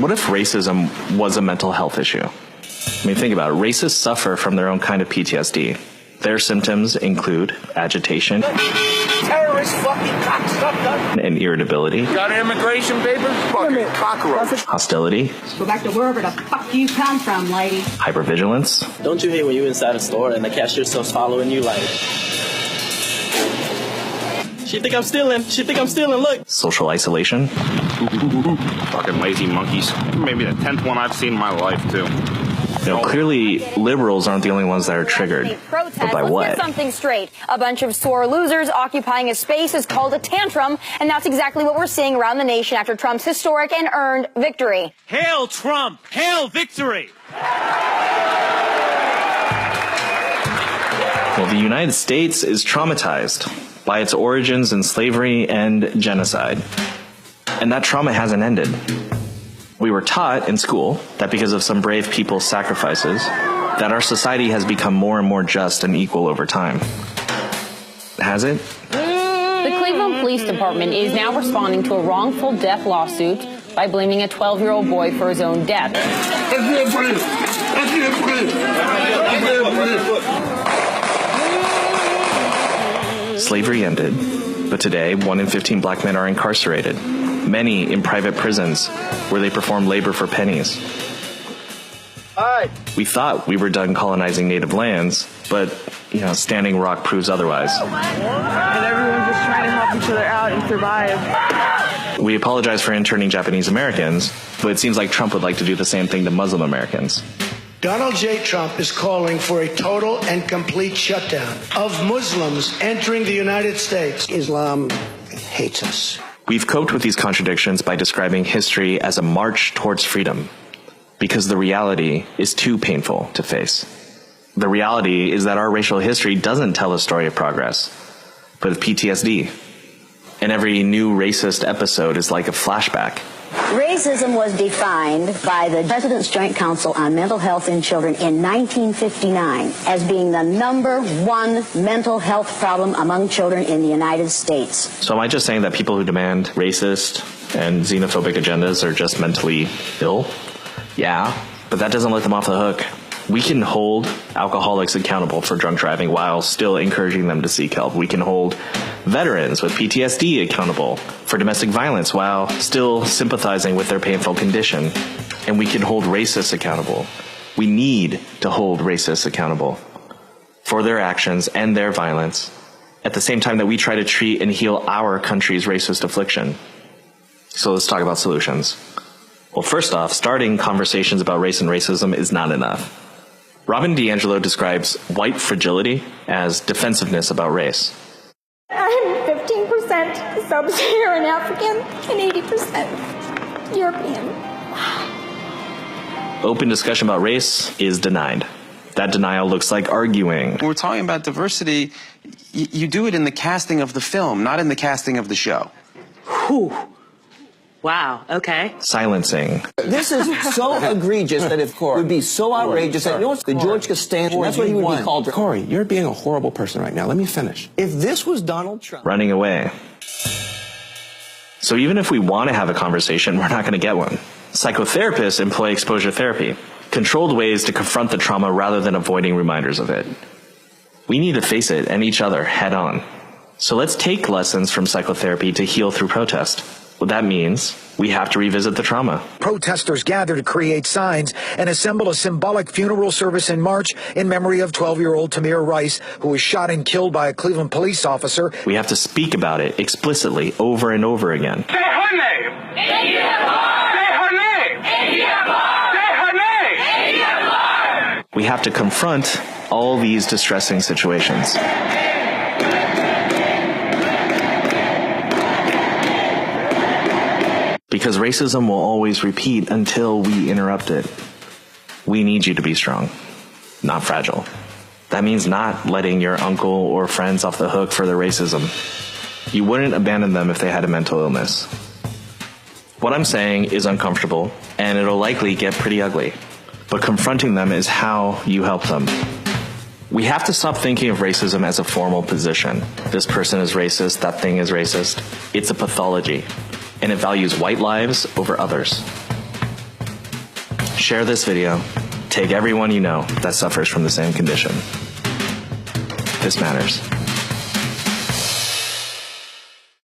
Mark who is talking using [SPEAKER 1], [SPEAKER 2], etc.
[SPEAKER 1] What if racism was a mental health issue? I mean, think about it. Racists suffer from their own kind of PTSD. Their symptoms include agitation,
[SPEAKER 2] terrorist fucking cocksucker,
[SPEAKER 1] and irritability.
[SPEAKER 2] Got immigration papers? Fucking cockroach.
[SPEAKER 1] Hostility.
[SPEAKER 3] Go back to wherever the fuck you come from, lady.
[SPEAKER 1] Hypervigilance.
[SPEAKER 4] Don't you hate when you're inside a store and the cashier starts following you like, she think I'm stealing, look.
[SPEAKER 1] Social isolation.
[SPEAKER 5] Fucking lazy monkeys. Maybe the 10th one I've seen in my life, too.
[SPEAKER 1] You know, clearly liberals aren't the only ones that are triggered. But by
[SPEAKER 6] Let's
[SPEAKER 1] what?
[SPEAKER 6] get something straight. A bunch of sore losers occupying a space is called a tantrum, and that's exactly what we're seeing around the nation after Trump's historic and earned victory.
[SPEAKER 7] Hail Trump! Hail victory!
[SPEAKER 1] Well, the United States is traumatized by its origins in slavery and genocide. And that trauma hasn't ended. We were taught in school that because of some brave people's sacrifices, that our society has become more and more just and equal over time. Has it?
[SPEAKER 8] The Cleveland Police Department is now responding to a wrongful death lawsuit by blaming a 12-year-old boy for his own death.
[SPEAKER 1] Slavery ended, but today 1 in 15 black men are incarcerated, many in private prisons where they perform labor for pennies. We thought we were done colonizing native lands, but, Standing Rock proves otherwise.
[SPEAKER 9] And everyone's just trying to help each other out and survive.
[SPEAKER 1] We apologize for interning Japanese Americans, but it seems like Trump would like to do the same thing to Muslim Americans.
[SPEAKER 10] Donald J. Trump is calling for a total and complete shutdown of Muslims entering the United States. Islam hates us.
[SPEAKER 1] We've coped with these contradictions by describing history as a march towards freedom, because the reality is too painful to face. The reality is that our racial history doesn't tell a story of progress, but of PTSD. And every new racist episode is like a flashback.
[SPEAKER 3] Racism was defined by the President's Joint Council on Mental Health in Children in 1959 as being the #1 mental health problem among children in the United States.
[SPEAKER 1] So am I just saying that people who demand racist and xenophobic agendas are just mentally ill? Yeah, but that doesn't let them off the hook. We can hold alcoholics accountable for drunk driving while still encouraging them to seek help. We can hold veterans with PTSD accountable for domestic violence while still sympathizing with their painful condition. And we can hold racists accountable. We need to hold racists accountable for their actions and their violence at the same time that we try to treat and heal our country's racist affliction. So let's talk about solutions. Well, first off, starting conversations about race and racism is not enough. Robin DiAngelo describes white fragility as defensiveness about race.
[SPEAKER 11] I'm 15% sub-Saharan African and 80% European.
[SPEAKER 1] Open discussion about race is denied. That denial looks like arguing.
[SPEAKER 12] When we're talking about diversity, you do it in the casting of the film, not in the casting of the show.
[SPEAKER 13] Whew. Wow, okay.
[SPEAKER 1] Silencing.
[SPEAKER 14] This is so egregious that it would be so outrageous that, the George Costanza, that's what he would be called.
[SPEAKER 15] Corey, you're being a horrible person right now. Let me finish.
[SPEAKER 14] If this was Donald Trump.
[SPEAKER 1] Running away. So even if we want to have a conversation, we're not going to get one. Psychotherapists employ exposure therapy, controlled ways to confront the trauma rather than avoiding reminders of it. We need to face it and each other head on. So let's take lessons from psychotherapy to heal through protest. Well, that means we have to revisit the trauma.
[SPEAKER 16] Protesters gather to create signs and assemble a symbolic funeral service in March in memory of 12-year-old Tamir Rice, who was shot and killed by a Cleveland police officer.
[SPEAKER 1] We have to speak about it explicitly over and over again.
[SPEAKER 2] Say her name! Say her name! Say her name!
[SPEAKER 1] We have to confront all these distressing situations. Because racism will always repeat until we interrupt it. We need you to be strong, not fragile. That means not letting your uncle or friends off the hook for their racism. You wouldn't abandon them if they had a mental illness. What I'm saying is uncomfortable, and it'll likely get pretty ugly. But confronting them is how you help them. We have to stop thinking of racism as a formal position. This person is racist, that thing is racist. It's a pathology. And it values white lives over others. Share this video. Take everyone you know that suffers from the same condition. This matters.